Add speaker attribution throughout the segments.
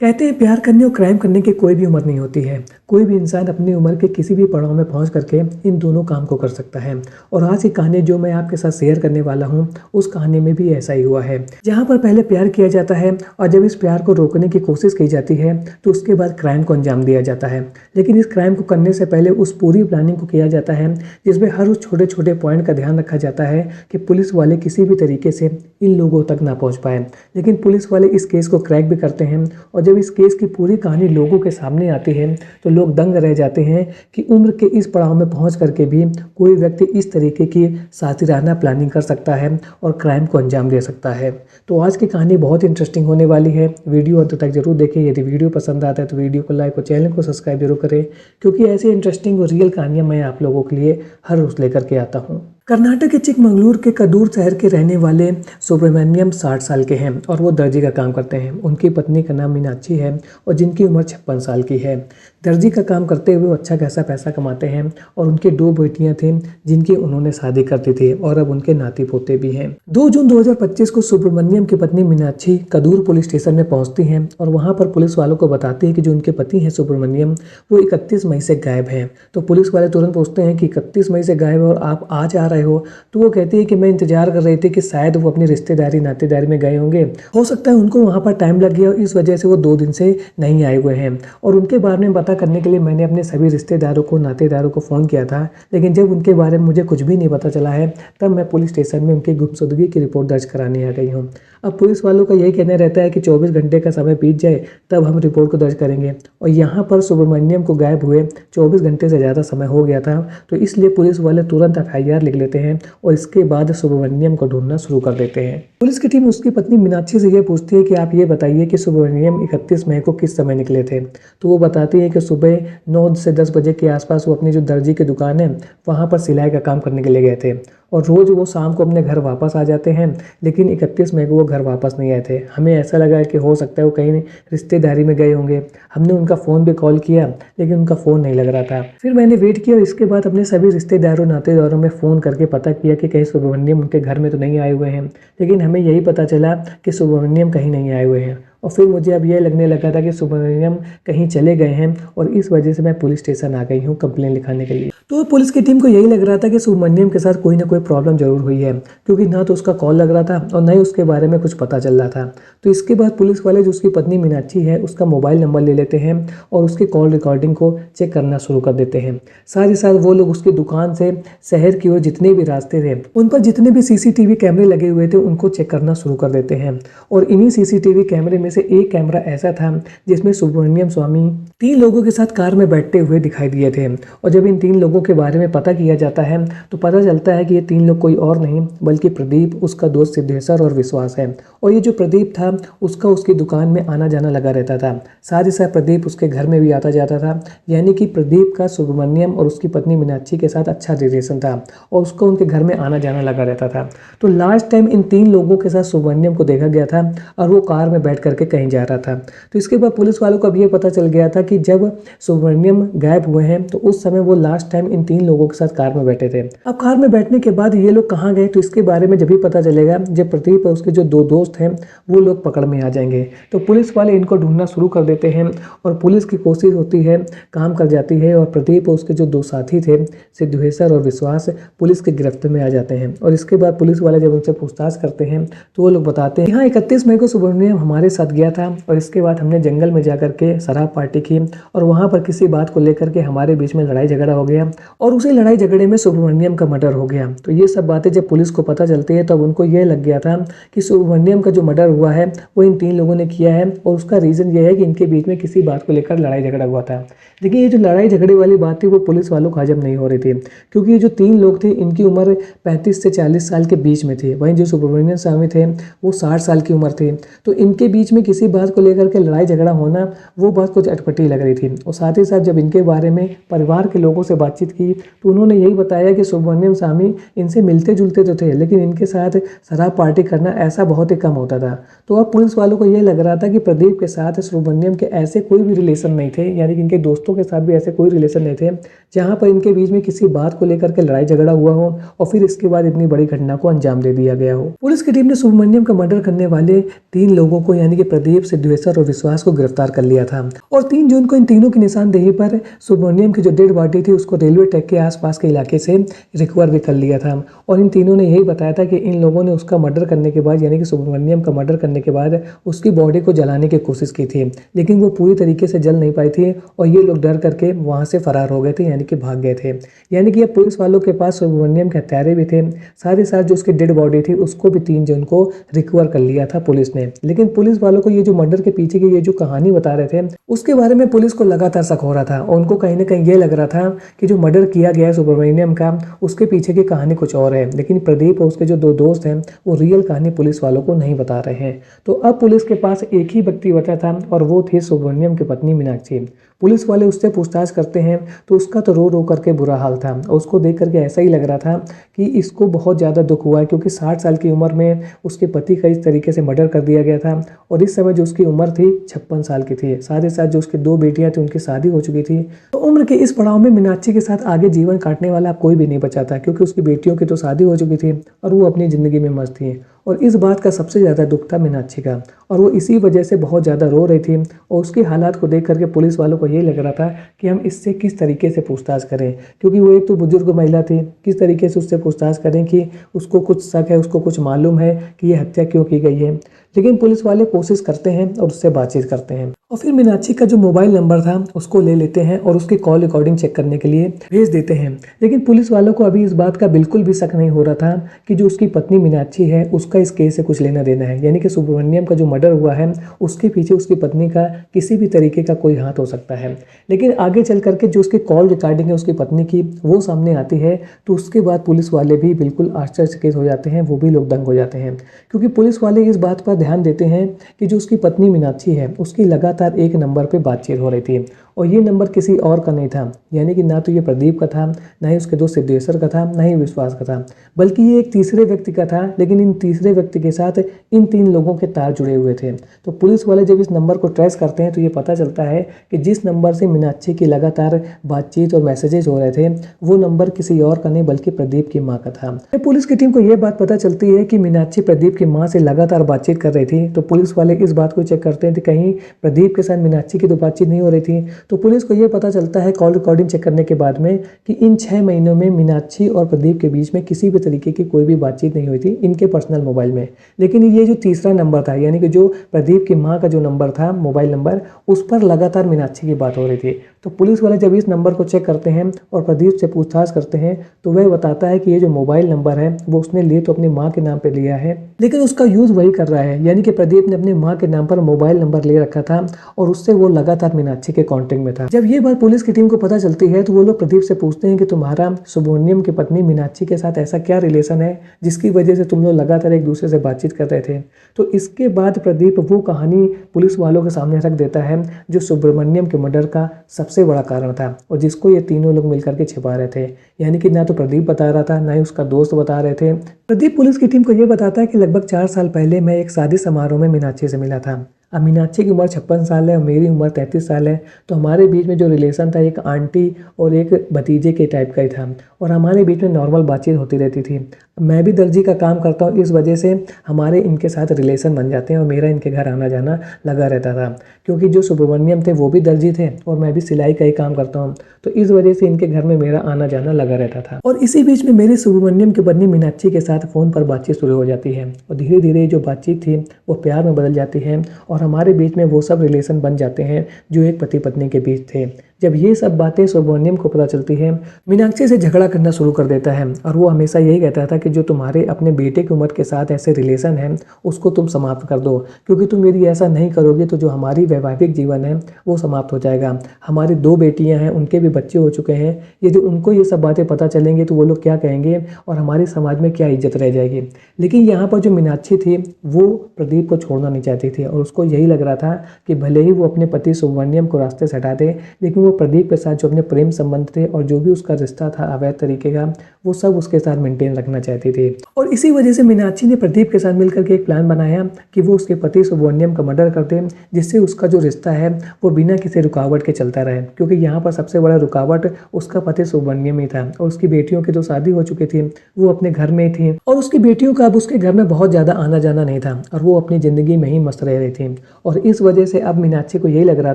Speaker 1: कहते हैं प्यार करने और क्राइम करने की कोई भी उम्र नहीं होती है। कोई भी इंसान अपनी उम्र के किसी भी पड़ाव में पहुंच करके इन दोनों काम को कर सकता है। और आज की कहानी जो मैं आपके साथ शेयर करने वाला हूं, उस कहानी में भी ऐसा ही हुआ है, जहां पर पहले प्यार किया जाता है और जब इस प्यार को रोकने की कोशिश की जाती है तो उसके बाद क्राइम को अंजाम दिया जाता है। लेकिन इस क्राइम को करने से पहले उस पूरी प्लानिंग को किया जाता है, जिसमें हर उस छोटे छोटे पॉइंट का ध्यान रखा जाता है कि पुलिस वाले किसी भी तरीके से इन लोगों तक ना पहुँच पाए। लेकिन पुलिस वाले इस केस को क्रैक भी करते हैं और जब इस केस की पूरी कहानी लोगों के सामने आती है तो लोग दंग रह जाते हैं कि उम्र के इस पड़ाव में पहुंच करके भी कोई व्यक्ति इस तरीके की सातिराना प्लानिंग कर सकता है और क्राइम को अंजाम दे सकता है। तो आज की कहानी बहुत इंटरेस्टिंग होने वाली है। वीडियो अंत तक जरूर देखें। यदि वीडियो पसंद आता है तो वीडियो को लाइक और चैनल को सब्सक्राइब जरूर करें, क्योंकि ऐसी इंटरेस्टिंग और रियल कहानियाँ मैं आप लोगों के लिए हर रोज लेकर के आता हूँ। कर्नाटक के चिकमंगलुरु के कदूर शहर के रहने वाले सुब्रमण्यम 60 साल के हैं और वो दर्जी का काम करते हैं। उनकी पत्नी का नाम मीनाक्षी है और जिनकी उम्र 56 साल की है। दर्जी का काम करते हुए वो अच्छा खासा पैसा कमाते हैं और उनकी 2 बेटियां थीं जिनकी उन्होंने शादी कर दी थी और अब उनके नाती पोते भी हैं। 2 जून 2025 को सुब्रमण्यम की पत्नी मीनाक्षी कदूर पुलिस स्टेशन में पहुंचती हैं और वहां पर पुलिस वालों को बताती है कि जो उनके पति हैं सुब्रमण्यम, वो 31 मई से गायब हैं। तो पुलिस वाले तुरंत पूछते हैं कि 31 मई से गायब है और आप आज आ रहे हो? तो वो कहती है कि मैं इंतजार कर रही थी कि शायद वो अपनी रिश्तेदारी नातेदारी में गए होंगे, हो सकता है उनको वहां पर टाइम लग गया और इस वजह से वो 2 दिन से नहीं आए हुए हैं। और उनके बारे में पता करने के लिए मैंने अपने सभी रिश्तेदारों को नातेदारों को फ़ोन किया था, लेकिन जब उनके बारे में मुझे कुछ भी नहीं पता चला है तब मैं पुलिस स्टेशन में उनकी गुमशुदगी की रिपोर्ट दर्ज कराने आ गई हूँ। अब पुलिस वालों का यही कहना रहता है कि 24 घंटे का समय बीत जाए तब हम रिपोर्ट को दर्ज करेंगे, और यहाँ पर सुब्रमण्यम को गायब हुए 24 घंटे से ज़्यादा समय हो गया था। तो इसलिए पुलिस वाले तुरंत FIR लिख लेते हैं और इसके बाद सुब्रमण्यम को ढूंढना शुरू कर देते हैं। पुलिस की टीम उसकी पत्नी मीनाक्षी से ये पूछती है कि आप ये बताइए कि सुब्रमण्यम 31 मई को किस समय निकले थे। तो वो बताती है कि सुबह 9 से 10 बजे के आसपास वो अपनी जो दर्जी की दुकान है वहाँ पर सिलाई का काम करने के लिए गए थे और रोज़ वो शाम को अपने घर वापस आ जाते हैं। लेकिन 31 मई को वो घर वापस नहीं आए थे। हमें ऐसा लगा कि हो सकता है वो कहीं रिश्तेदारी में गए होंगे। हमने उनका फ़ोन भी कॉल किया लेकिन उनका फ़ोन नहीं लग रहा था। फिर मैंने वेट किया और इसके बाद अपने सभी रिश्तेदारों नातेदारों में फ़ोन करके पता किया कि कहीं सुब्रमण्यम उनके घर में तो नहीं आए हुए हैं। लेकिन हमें यही पता चला कि सुब्रमण्यम कहीं नहीं आए हुए हैं और फिर मुझे अब ये लगने लगा था कि सुब्रमण्यम कहीं चले गए हैं और इस वजह से मैं पुलिस स्टेशन आ गई हूँ कंप्लेन लिखाने के लिए। तो पुलिस की टीम को यही लग रहा था कि सुब्रमण्यम के साथ कोई ना कोई प्रॉब्लम जरूर हुई है, क्योंकि ना तो उसका कॉल लग रहा था और ना ही उसके बारे में कुछ पता चल रहा था। तो इसके बाद पुलिस वाले जो उसकी पत्नी मीनाक्षी है उसका मोबाइल नंबर ले लेते हैं और उसकी कॉल रिकॉर्डिंग को चेक करना शुरू कर देते हैं। साथ ही साथ वो लोग उसकी दुकान से शहर की ओर जितने भी रास्ते थे उन पर जितने भी CCTV कैमरे लगे हुए थे उनको चेक करना शुरू कर देते हैं। और इन्हीं CCTV कैमरे में से एक कैमरा ऐसा था जिसमें सुब्रमण्यम स्वामी 3 लोगों के साथ कार में बैठते हुए दिखाई दिए थे। और जब इन 3 लोगों के बारे में पता किया जाता है तो पता चलता है कि ये 3 लोग कोई और नहीं बल्कि प्रदीप, उसका दोस्त सिद्धेश्वर और विश्वास है। और ये जो प्रदीप था उसका उसकी दुकान में आना जाना लगा रहता था। साथ ही साथ प्रदीप उसके घर में भी आता जाता था, यानी कि प्रदीप का सुब्रमण्यम और उसकी पत्नी मीनाक्षी के साथ अच्छा रिलेशन था और उसको उनके घर में आना जाना लगा रहता था। तो लास्ट टाइम इन 3 लोगों के साथ सुब्रमण्यम को देखा गया था और वो कार में बैठ करके कहीं जा रहा था। तो इसके बाद पुलिस वालों को अब ये पता चल गया था कि जब सुब्रमण्यम गायब हुए हैं तो उस समय वो लास्ट टाइम इन 3 लोगों के साथ कार में बैठे थे। अब कार में बैठने के बाद ये लोग कहाँ गए तो इसके बारे में जब भी पता चलेगा जब प्रदीप और उसके जो 2 दोस्त हैं वो लोग पकड़ में आ जाएंगे। तो पुलिस वाले इनको ढूंढना शुरू कर देते हैं और पुलिस की कोशिश होती है, काम कर जाती है और प्रदीप और उसके जो 2 साथी थे सिद्धेश्वर और विश्वास पुलिस की गिरफ्त में आ जाते हैं। और इसके बाद पुलिस वाले जब उनसे पूछताछ करते हैं तो वो लोग बताते हैं हाँ 31 मई को सुब्रमण्यम हमारे साथ गया था और इसके बाद हमने जंगल में जाकर के शराब पार्टी की और वहाँ पर किसी बात को लेकर के हमारे बीच में लड़ाई झगड़ा हो गया और उसी लड़ाई झगड़े में सुब्रमण्यम का मर्डर हो गया। तो ये सब बातें जब पुलिस को पता चलती है तब उनको ये लग गया था कि सुब्रमण्यम का जो मर्डर हुआ है वो इन 3 लोगों ने किया है और उसका रीज़न ये है कि इनके बीच में किसी बात को लेकर लड़ाई झगड़ा हुआ था। लेकिन ये जो लड़ाई झगड़े वाली बात थी वो पुलिस वालों को हजम नहीं हो रही थी, क्योंकि ये जो 3 लोग थे इनकी उम्र 35 से 40 साल के बीच में थी। वहीं जो सुब्रमण्यम स्वामी थे वो 60 साल की उम्र थी। तो इनके बीच में किसी बात को लेकर के लड़ाई झगड़ा होना वो बात कुछ अटपटी लग रही थी। और साथ ही साथ जब इनके बारे में परिवार के लोगों से बातचीत की तो उन्होंने यही बताया कि सुब्रमण्यम स्वामी इनसे मिलते जुलते तो थे लेकिन इनके साथ शराब पार्टी करना ऐसा बहुत ही कम होता था। तो अब पुलिस वालों को ये लग रहा था कि प्रदीप के साथ सुब्रमण्यम के ऐसे कोई भी रिलेशन नहीं थे, यानी कि इनके दोस्तों के साथ भी ऐसे कोई रिलेशन नहीं थे जहाँ पर इनके बीच में किसी बात को लेकर के लड़ाई झगड़ा हुआ हो और फिर इसके बाद इतनी बड़ी घटना को अंजाम दे दिया गया हो। पुलिस की टीम ने सुब्रमण्यम का मर्डर करने वाले 3 लोगों को यानी कि प्रदीप, सिद्धेश्वर और विश्वास को गिरफ्तार कर लिया था और 3 जून को इन तीनों की निशानदेही पर सुब्रमण्यम की जो डेड बॉडी थी उसको रेलवे ट्रैक के आसपास के इलाके से रिकवर भी कर लिया था। और इन तीनों ने यही बताया था कि इन लोगों ने उसका मर्डर करने के बाद, यानी कि सुब्रमण्यम का मर्डर करने के बाद उसकी बॉडी को जलाने की कोशिश की थी, लेकिन वो पूरी तरीके से जल नहीं पाई थी और ये लोग डर करके वहाँ से फरार हो गए थे, यानी कि भाग गए थे। यानी कि अब पुलिस वालों के पास सुब्रमण्यम के हत्यारे भी थे, साथ ही साथ जो उसकी डेड बॉडी थी उसको भी 3 जून को रिकवर कर लिया था पुलिस ने। लेकिन पुलिस वालों को ये जो मर्डर के पीछे की ये जो कहानी बता रहे थे उसके बारे में पुलिस को लगातार शक हो रहा था और उनको कहीं ना कहीं ये लग रहा था कि जो मर्डर किया गया है सुब्रमण्यम का उसके पीछे की कहानी कुछ और है। लेकिन प्रदीप और उसके जो 2 दोस्त हैं वो रियल कहानी पुलिस वालों को नहीं बता रहे हैं। तो अब पुलिस के पास एक ही व्यक्ति बचा था और वो थी सुब्रमण्यम की पत्नी मीनाक्षी। पुलिस वाले उससे पूछताछ करते हैं तो उसका तो रो रो करके बुरा हाल था और उसको देख करके ऐसा ही लग रहा था कि इसको बहुत ज़्यादा दुख हुआ है, क्योंकि 60 साल की उम्र में उसके पति का इस तरीके से मर्डर कर दिया गया था और इस समय जो उसकी उम्र थी 56 साल की थी। साथ ही साथ जो उसकी 2 बेटियां थी उनकी शादी हो चुकी थी। तो उम्र के इस पड़ाव में मीनाक्षी के साथ आगे जीवन काटने वाला कोई भी नहीं बचा था, क्योंकि उसकी बेटियों की तो शादी हो चुकी थी और वो अपनी ज़िंदगी में मस्त थी। और इस बात का सबसे ज़्यादा दुख था मीनाक्षी का और वो इसी वजह से बहुत ज़्यादा रो रही थी। और उसके हालात को देख करके पुलिस वालों को यही लग रहा था कि हम इससे किस तरीके से पूछताछ करें, क्योंकि वो एक तो बुजुर्ग महिला थी, किस तरीके से उससे पूछताछ करें कि उसको कुछ शक है, उसको कुछ मालूम है कि ये हत्या क्यों की गई है। लेकिन पुलिस वाले कोशिश करते हैं और उससे बातचीत करते हैं और फिर मीनाक्षी का जो मोबाइल नंबर था उसको ले लेते हैं और उसकी कॉल रिकॉर्डिंग चेक करने के लिए भेज देते हैं। लेकिन पुलिस वालों को अभी इस बात का बिल्कुल भी शक नहीं हो रहा था कि जो उसकी पत्नी मीनाक्षी है उसका इस केस से कुछ लेना देना है, यानी कि सुब्रमण्यम का जो मर्डर हुआ है उसके पीछे उसकी पत्नी का किसी भी तरीके का कोई हाथ हो सकता है। लेकिन आगे चल करके जो उसकी कॉल रिकॉर्डिंग है उसकी पत्नी की वो सामने आती है तो उसके बाद पुलिस वाले भी बिल्कुल आश्चर्यचकित हो जाते हैं, वो भी लोग दंग हो जाते हैं, क्योंकि पुलिस वाले इस बात पर ध्यान देते हैं कि जो उसकी पत्नी मीनाक्षी है उसकी लगातार एक नंबर पे बातचीत हो रही थी और ये नंबर किसी और का नहीं था, यानी कि ना तो ये प्रदीप का था, ना ही उसके दोस्त सिद्धेश्वर का था, ना ही विश्वास का था, बल्कि ये एक तीसरे व्यक्ति का था। लेकिन इन तीसरे व्यक्ति के साथ इन 3 लोगों के तार जुड़े हुए थे। तो पुलिस वाले जब इस नंबर को ट्रेस करते हैं तो ये पता चलता है कि जिस नंबर से मीनाक्षी की लगातार बातचीत और मैसेजेस हो रहे थे वो नंबर किसी और का नहीं बल्कि प्रदीप की माँ का था। पुलिस की टीम को यह बात पता चलती है कि मीनाक्षी प्रदीप की माँ से लगातार बातचीत कर रही थी। तो पुलिस वाले इस बात को चेक करते हैं कि कहीं प्रदीप के साथ मीनाक्षी की तो बातचीत नहीं हो रही थी। तो पुलिस को यह पता चलता है कॉल रिकॉर्डिंग चेक करने के बाद में कि इन 6 महीनों में मीनाक्षी और प्रदीप के बीच में किसी भी तरीके की कोई भी बातचीत नहीं हुई थी इनके पर्सनल मोबाइल में। लेकिन ये जो तीसरा नंबर था, यानी कि जो प्रदीप की माँ का जो नंबर था मोबाइल नंबर, उस पर लगातार मीनाक्षी की बात हो रही थी। तो पुलिस वाले जब इस नंबर को चेक करते हैं और प्रदीप से पूछताछ करते हैं तो वह बताता है कि ये जो मोबाइल नंबर है वो उसने लिए तो अपनी माँ के नाम पे लिया है, लेकिन उसका यूज़ वही कर रहा है, यानी कि प्रदीप ने अपनी माँ के नाम पर मोबाइल नंबर ले रखा था और उससे वो लगातार मीनाक्षी के कांटेक्ट में था। जब ये बात पुलिस की टीम को पता चलती है तो वो लोग प्रदीप से पूछते हैं कि तुम्हारा सुब्रमण्यम की पत्नी मीनाक्षी के साथ ऐसा क्या रिलेशन है जिसकी वजह से तुम लोग लगातार एक दूसरे से बातचीत कर रहे थे। तो इसके बाद प्रदीप वो कहानी पुलिस वालों के सामने रख देता है जो सुब्रमण्यम के मर्डर का सबसे बड़ा कारण था और जिसको ये तीनों लोग मिलकर के छिपा रहे थे। यानी कि ना तो प्रदीप बता रहा था, ना ही उसका दोस्त बता रहे थे। प्रदीप पुलिस की टीम को ये बताता है कि लगभग 4 साल पहले मैं एक शादी समारोह में मीनाक्षी से मिला था। अब मीनाक्षी की उम्र 56 साल है और मेरी उम्र 33 साल है। तो हमारे बीच में जो रिलेशन था एक आंटी और एक भतीजे के टाइप का ही था और हमारे बीच में नॉर्मल बातचीत होती रहती थी। मैं भी दर्जी का काम करता हूँ, इस वजह से हमारे इनके साथ रिलेशन बन जाते हैं और मेरा इनके घर आना जाना लगा रहता था, क्योंकि जो सुब्रमण्यम थे वो भी दर्जी थे और मैं भी सिलाई का ही काम करता हूँ। तो इस वजह से इनके घर में मेरा आना जाना लगा रहता था। और इसी बीच में मेरी सुब्रमण्यम की पत्नी मीनाक्षी के साथ फ़ोन पर बातचीत शुरू हो जाती है और धीरे धीरे जो बातचीत थी वो प्यार में बदल जाती है और हमारे बीच में वो सब रिलेशन बन जाते हैं जो एक पति पत्नी के बीच थे। जब ये सब बातें सुब्रमण्यम को पता चलती है, मीनाक्षी से झगड़ा करना शुरू कर देता है और वो हमेशा यही कहता था कि जो तुम्हारे अपने बेटे की उम्र के साथ ऐसे रिलेशन है उसको तुम समाप्त कर दो, क्योंकि तुम यदि ऐसा नहीं करोगे तो जो हमारी वैवाहिक जीवन है वो समाप्त हो जाएगा। हमारी 2 बेटियां हैं, उनके भी बच्चे हो चुके हैं, यदि उनको ये सब बातें पता चलेंगी तो वो लोग क्या कहेंगे और हमारे समाज में क्या इज्जत रह जाएगी। लेकिन यहाँ पर जो मीनाक्षी थी वो प्रदीप को छोड़ना नहीं चाहती थी और उसको यही लग रहा था कि भले ही वो अपने पति सुब्रमण्यम को रास्ते से हटा दे, लेकिन वो प्रदीप के साथ जो अपने प्रेम संबंध थे और जो भी उसका रिश्ता था अवैध तरीके का, वो सब उसके साथ मेंटेन रखना चाहती थी। और इसी वजह से मीनाक्षी ने प्रदीप के साथ मिलकर के एक प्लान बनाया कि वो उसके पति सुब्रमण्यम का मर्डर कर दे, जिससे उसका जो रिश्ता है वो बिना किसी रुकावट के चलता रहे। क्योंकि यहाँ पर सबसे बड़ा रुकावट उसका पति सुब्रमण्यम ही था और उसकी बेटियों की तो शादी हो चुकी थी, वो अपने घर में ही थी और उसकी बेटियों का अब उसके घर में बहुत ज़्यादा आना जाना नहीं था और वो अपनी ज़िंदगी में ही मस्त रह रही थी। और इस वजह से अब मीनाक्षी को यही लग रहा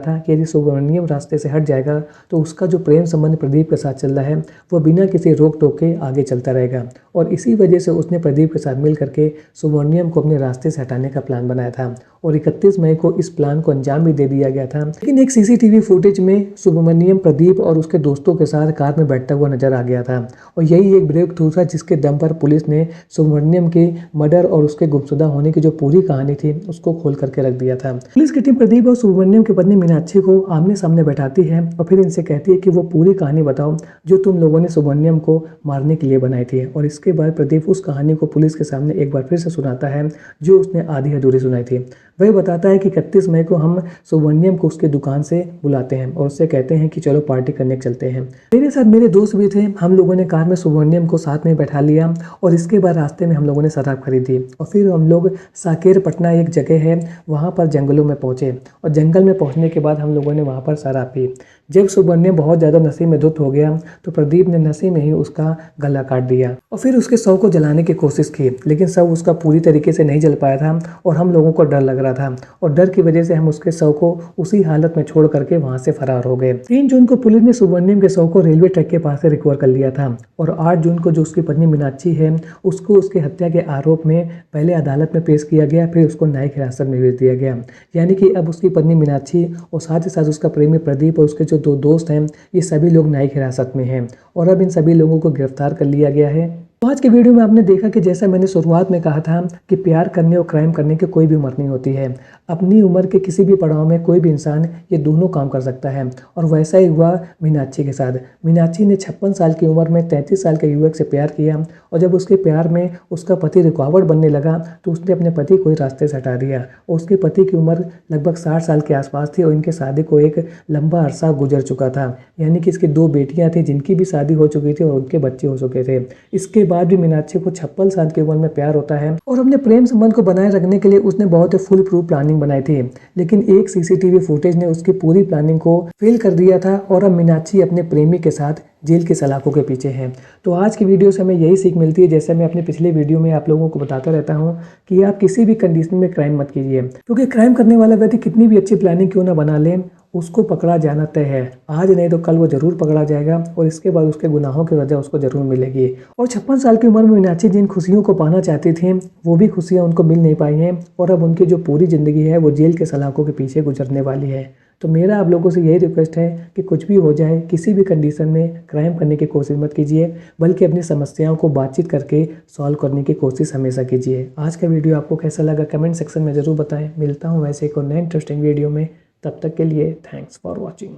Speaker 1: था कि यदि सुब्रमण्यम रास्ते से हट जाएगा तो उसका जो प्रेम संबंध प्रदीप के साथ चल रहा है वो बिना किसी रोक टोक के आगे चलता रहेगा। और इसी वजह से उसने प्रदीप के साथ मिल करके सुब्रमण्यम को अपने रास्ते से हटाने का प्लान बनाया था और 31 मई को इस प्लान को अंजाम भी दे दिया गया था। लेकिन एक सीसीटीवी फुटेज में सुब्रमण्यम प्रदीप और उसके दोस्तों के साथ कार में बैठता हुआ नजर आ गया था और यही एक ब्रेक थ्रू था जिसके दम पर पुलिस ने सुब्रमण्यम के मर्डर और उसके गुमशुदा होने की जो पूरी कहानी थी उसको खोल करके रख दिया था। पुलिस की टीम प्रदीप और सुब्रमण्यम की पत्नी मीनाक्षी को आमने सामने बैठाती है और फिर इनसे कहती है कि वो पूरी कहानी बताओ जो तुम लोगों ने सुब्रमण्यम को मारने के लिए बनाई थी। और इसके बाद प्रदीप उस कहानी को पुलिस के सामने एक बार फिर से सुनाता है जो उसने आधी अधूरी सुनाई थी। वह बताता है कि 31 मई को हम सुब्रमण्यम को उसके दुकान से बुलाते हैं और उससे कहते हैं कि चलो पार्टी करने चलते हैं। मेरे साथ मेरे दोस्त भी थे, हम लोगों ने कार में सुब्रमण्यम को साथ में बैठा लिया और इसके बाद रास्ते में हम लोगों ने शराब खरीदी और फिर हम लोग साकेर पटना एक जगह है वहाँ पर जंगलों में पहुँचे और जंगल में पहुँचने के बाद हम लोगों ने वहाँ पर शराब पी। जब सुब्रमण्यम बहुत ज़्यादा नशे में धुत हो गया तो प्रदीप ने नशे में ही उसका गला काट दिया और फिर उसके शव को जलाने की कोशिश की, लेकिन शव उसका पूरी तरीके से नहीं जल पाया था और हम लोगों को डर लग रहा था और डर की वजह से हम उसके शव को उसी हालत में छोड़ करके वहां से फरार हो गए। 3 जून को पुलिस ने सुब्रमण्यम के शव को रेलवे ट्रैक के पास से रिकवर कर लिया था और 8 जून को जो उसकी पत्नी मीनाक्षी है उसको उसकी हत्या के आरोप में पहले अदालत में पेश किया गया, फिर उसको न्यायिक हिरासत में भेज दिया गया। यानी कि अब उसकी पत्नी मीनाक्षी और साथ ही साथ उसका प्रेमी प्रदीप और उसके जो 2 दोस्त हैं ये सभी लोग न्यायिक हिरासत में हैं और अब इन सभी लोगों को गिरफ्तार कर लिया गया है। तो आज के वीडियो में आपने देखा कि जैसा मैंने शुरुआत में कहा था कि प्यार करने और क्राइम करने की कोई भी उम्र नहीं होती है। अपनी उम्र के किसी भी पड़ाव में कोई भी इंसान ये दोनों काम कर सकता है और वैसा ही हुआ मीनाक्षी के साथ। मीनाक्षी ने 56 साल की उम्र में 33 साल के युवक से प्यार किया और जब उसके प्यार में उसका पति रुकावट बनने लगा तो उसने अपने पति को रास्ते से हटा दिया और उसके पति की उम्र लगभग 60 साल के आसपास थी और इनके शादी को एक लंबा अरसा गुजर चुका था। यानी कि इसकी 2 बेटियां थी जिनकी भी शादी हो चुकी थी और उनके बच्चे हो चुके थे। इसके बाद भी मीनाक्षी को 56 साल की उम्र में प्यार होता है और अपने प्रेम संबंध को बनाए रखने के लिए उसने बहुत ही फुल प्रूफ प्लानिंग बनाई थी, लेकिन एक सीसीटीवी फुटेज ने उसकी पूरी प्लानिंग को फेल कर दिया था और अब मीनाक्षी अपने प्रेमी के साथ जेल की सलाखों के पीछे हैं। तो आज की वीडियो से हमें यही सीख मिलती है, जैसे मैं अपने पिछले वीडियो में आप लोगों को बताता रहता हूँ कि आप किसी भी कंडीशन में क्राइम मत कीजिए, क्योंकि क्राइम करने वाला व्यक्ति कितनी भी अच्छी प्लानिंग क्यों ना बना ले उसको पकड़ा जाना तय है। आज नहीं तो कल वो जरूर पकड़ा जाएगा और इसके बाद उसके गुनाहों की वजह उसको जरूर मिलेगी। और 56 साल की उम्र में मीनाक्षी जिन खुशियों को पाना चाहती थी वो भी खुशियां उनको मिल नहीं पाई हैं और अब उनकी जो पूरी ज़िंदगी है वो जेल के सलाखों के पीछे गुजरने वाली है। तो मेरा आप लोगों से यही रिक्वेस्ट है कि कुछ भी हो जाए किसी भी कंडीशन में क्राइम करने की कोशिश मत कीजिए, बल्कि अपनी समस्याओं को बातचीत करके सॉल्व करने की कोशिश हमेशा कीजिए। आज का वीडियो आपको कैसा लगा कमेंट सेक्शन में ज़रूर बताएं। मिलता हूँ वैसे एक और नए इंटरेस्टिंग वीडियो में, तब तक के लिए थैंक्स फॉर वॉचिंग।